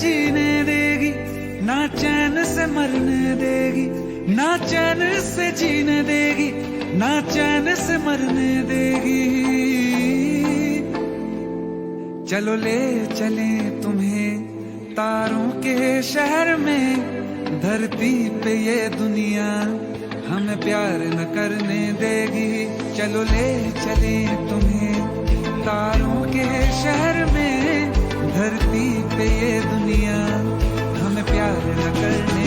जीने देगी, ना चैन से मरने देगी, ना चैन से जीने देगी, ना चैन से मरने देगी। चलो ले चले तुम्हें तारों के शहर में, धरती पे ये दुनिया हमें प्यार न करने देगी। चलो ले चले तुम्हें तारों के शहर में, धरती पे ये दुनिया हमें प्यार न करने